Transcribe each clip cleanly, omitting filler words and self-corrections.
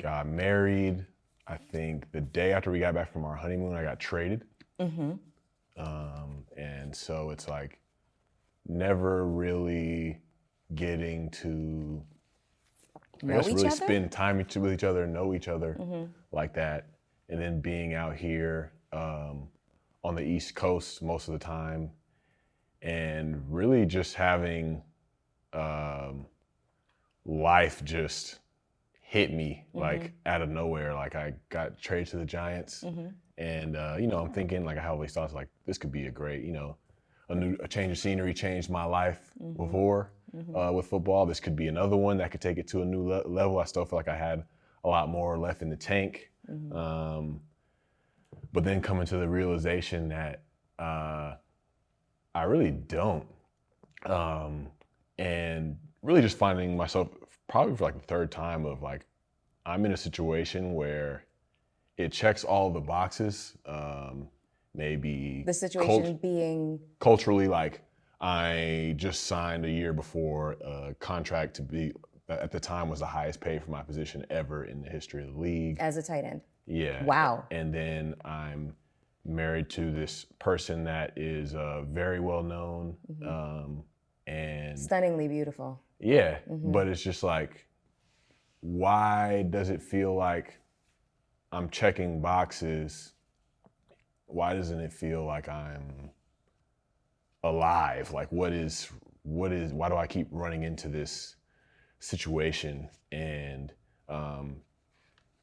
got married. I think the day after we got back from our honeymoon, I got traded. And so it's like never really getting to, I guess, really spend time with each other, know each other like that. And then being out here on the East Coast most of the time, and really just having life just hit me like out of nowhere. Like I got traded to the Giants, and you know, I'm thinking, like I have all these thoughts, like this could be a great, you know, a change of scenery changed my life before with football. This could be another one that could take it to a new level. I still feel like I had a lot more left in the tank. But then coming to the realization that I really don't. And really just finding myself probably for like the third time of like, I'm in a situation where it checks all the boxes. Maybe the situation being culturally, like I just signed a year before a contract to be, at the time was the highest paid for my position ever in the history of the league. As a tight end. Yeah. Wow. And then I'm married to this person that is very well known and stunningly beautiful. Yeah, but it's just like, why does it feel like I'm checking boxes? Why doesn't it feel like I'm alive? Like why do I keep running into this situation? And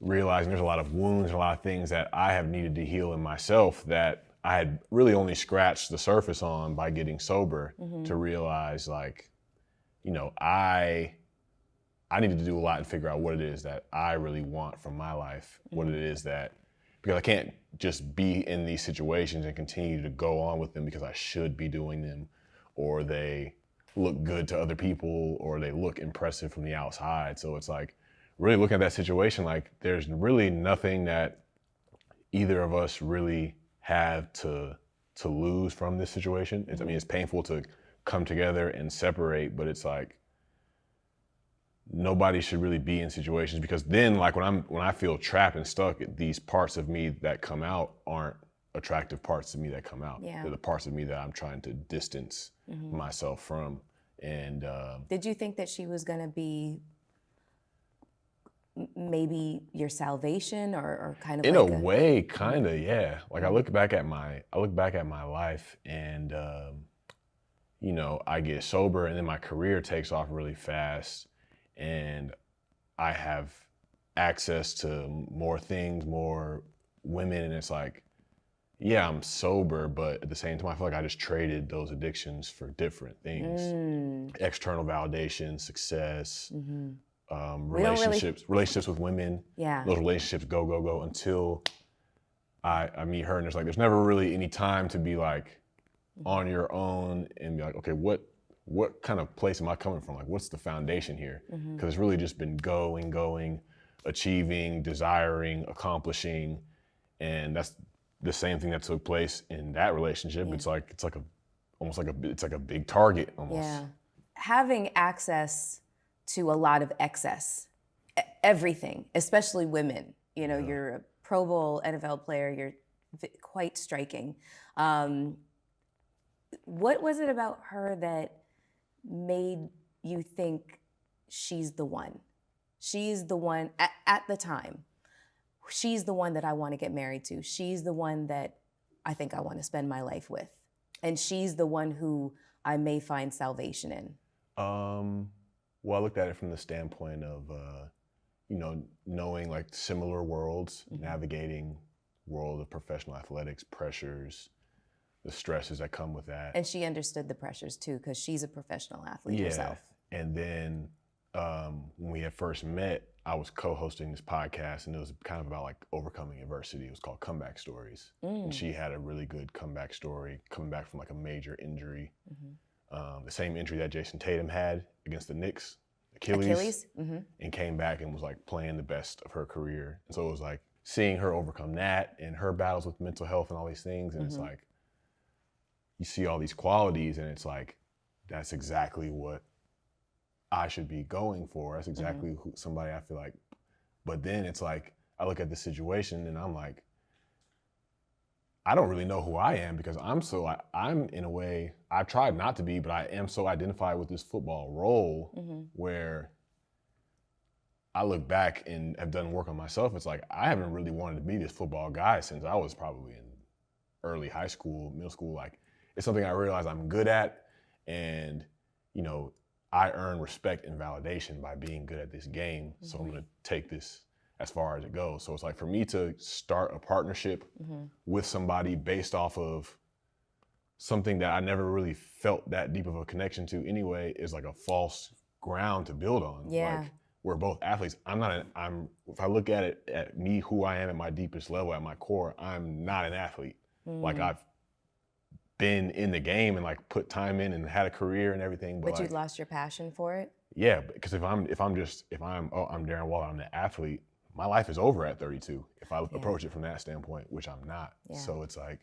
realizing there's a lot of wounds and a lot of things that I have needed to heal in myself that I had really only scratched the surface on by getting sober, to realize like, you know, I needed to do a lot and figure out what it is that I really want from my life, what it is that, because I can't just be in these situations and continue to go on with them because I should be doing them, or they look good to other people, or they look impressive from the outside. So it's like, really looking at that situation, like there's really nothing that either of us really have to lose from this situation. I mean, it's painful to come together and separate, but it's like, nobody should really be in situations, because then like when I feel trapped and stuck, these parts of me that come out aren't attractive parts of me that come out. Yeah. They're the parts of me that I'm trying to distance myself from. And did you think that she was gonna be maybe your salvation, or kind of in like a way, kind of, yeah. Like I look back at my life, and you know, I get sober, and then my career takes off really fast, and I have access to more things, more women, and it's like, yeah, I'm sober, but at the same time, I feel like I just traded those addictions for different things. External validation, success, relationships with women. Yeah. Those relationships go until I meet her, and there's never really any time to be like on your own and be like, okay, what kind of place am I coming from? Like, what's the foundation here? Because it's really just been going, achieving, desiring, accomplishing, and that's the same thing that took place in that relationship. Yeah. It's like a big target almost. Yeah. Having access to a lot of excess, everything, especially women. You know, you're a Pro Bowl NFL player. You're quite striking. What was it about her that made you think she's the one? She's the one at the time. She's the one that I want to get married to. She's the one that I think I want to spend my life with. And she's the one who I may find salvation in. Well, I looked at it from the standpoint of, you know, knowing like similar worlds, navigating world of professional athletics, pressures, the stresses that come with that. And she understood the pressures too, because she's a professional athlete herself. And then when we had first met, I was co-hosting this podcast, and it was kind of about like overcoming adversity. It was called Comeback Stories. And she had a really good comeback story, coming back from like a major injury. The same injury that Jason Tatum had against the Knicks, Achilles. And came back and was like playing the best of her career. And so it was like seeing her overcome that and her battles with mental health and all these things. And it's like, you see all these qualities, and it's like, that's exactly what I should be going for. That's exactly somebody I feel like But then it's like, I look at the situation and I'm like, I don't really know who I am because I'm in a way, I've tried not to be, but I am so identified with this football role where I look back and have done work on myself. It's like, I haven't really wanted to be this football guy since I was probably in early high school, middle school. Like, it's something I realize I'm good at, and, you know, I earn respect and validation by being good at this game. So I'm gonna take this as far as it goes. So it's like, for me to start a partnership with somebody based off of something that I never really felt that deep of a connection to anyway is like a false ground to build on. Yeah. Like, we're both athletes. If I look at it at me, who I am at my deepest level, at my core, I'm not an athlete. Like, I've been in the game and like put time in and had a career and everything. But like, you'd lost your passion for it? Yeah, because if I'm Darren Waller, I'm the athlete, my life is over at 32 if I approach it from that standpoint, which I'm not. Yeah. So it's like,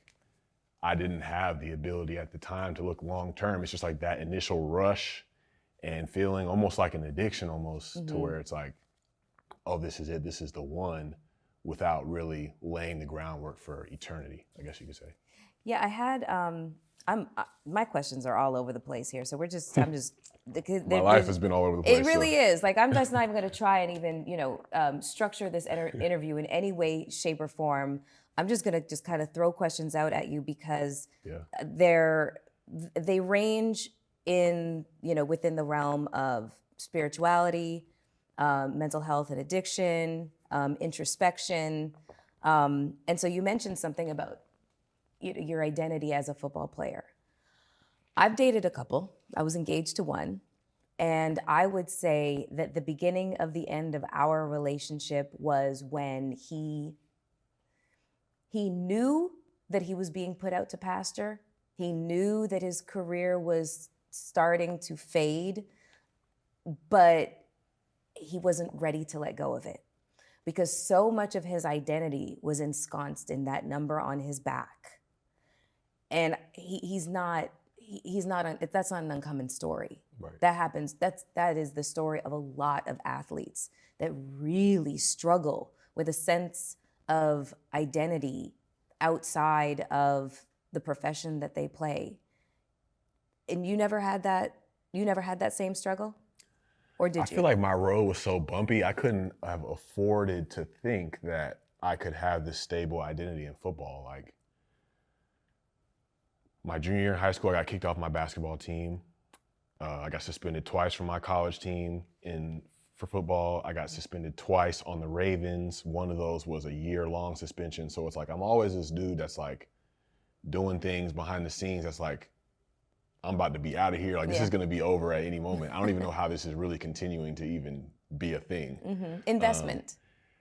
I didn't have the ability at the time to look long term. It's just like that initial rush and feeling almost like an addiction almost, to where it's like, oh, this is it, this is the one, without really laying the groundwork for eternity, I guess you could say. Yeah, I had, my questions are all over the place here. So My life has been all over the place. It really is. Like, I'm just not even going to try and even, structure this interview in any way, shape, or form. I'm just going to kind of throw questions out at you because they range in, within the realm of spirituality, mental health and addiction, introspection. And so you mentioned something about your identity as a football player. I've dated a couple. I was engaged to one. And I would say that the beginning of the end of our relationship was when he knew that he was being put out to pasture. He knew that his career was starting to fade, but he wasn't ready to let go of it because so much of his identity was ensconced in that number on his back. And that's not an uncommon story. Right. That happens. That is the story of a lot of athletes that really struggle with a sense of identity outside of the profession that they play. And you never had that same struggle? Or did you? I feel like my road was so bumpy, I couldn't have afforded to think that I could have this stable identity in football. Like, my junior year in high school, I got kicked off my basketball team. I got suspended twice from my college team for football. I got suspended twice on the Ravens. One of those was a year-long suspension. So it's like, I'm always this dude that's like doing things behind the scenes that's like, I'm about to be out of here. Like, this is going to be over at any moment. I don't even know how this is really continuing to even be a thing. Investment.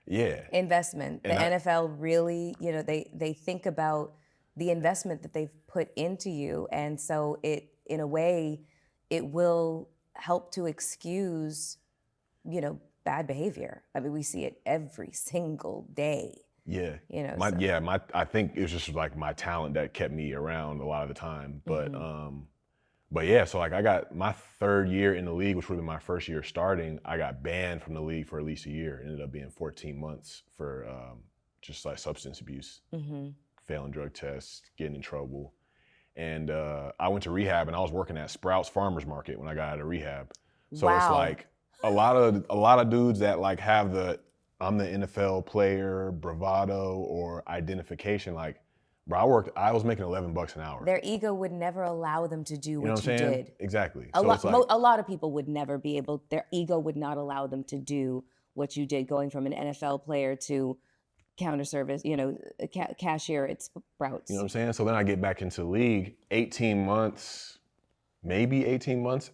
Investment. The NFL really, they think about the investment that they've put into you. And so it, in a way, it will help to excuse, bad behavior. I mean, we see it every single day. Yeah. So. I think it was just like my talent that kept me around a lot of the time. But yeah, so like, I got my third year in the league, which would have been my first year starting, I got banned from the league for at least a year. It ended up being 14 months for just like substance abuse, failing drug tests, getting in trouble. And I went to rehab, and I was working at Sprouts Farmers Market when I got out of rehab. So It's like a lot of dudes that like have I'm the NFL player bravado or identification. Like, bro, I was making $11 an hour. Their ego would never allow them to do what you did. Exactly. A lot of people would never be able, their ego would not allow them to do what you did, going from an NFL player to counter service, cashier at Sprouts. You know what I'm saying? So then I get back into the league 18 months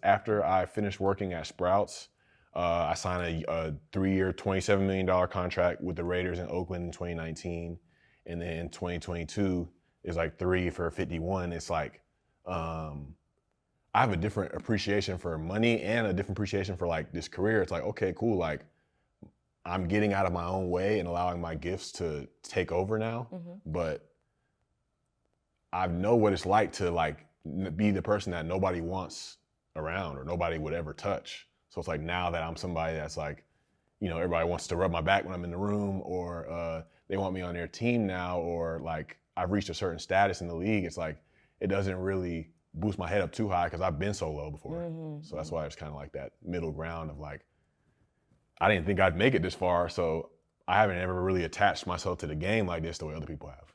after I finished working at Sprouts. I signed a 3-year, $27 million contract with the Raiders in Oakland in 2019. And then 2022 is like 3 for 51. It's like, I have a different appreciation for money and a different appreciation for like this career. It's like, okay, cool. Like, I'm getting out of my own way and allowing my gifts to take over now. But I know what it's like to like be the person that nobody wants around or nobody would ever touch. So it's like, now that I'm somebody that's like you know, everybody wants to rub my back when I'm in the room, or they want me on their team now, or like I've reached a certain status in the league. It's like, it doesn't really boost my head up too high because I've been so low before. So that's why it's kind of like that middle ground of like, I didn't think I'd make it this far, so I haven't ever really attached myself to the game like this the way other people have.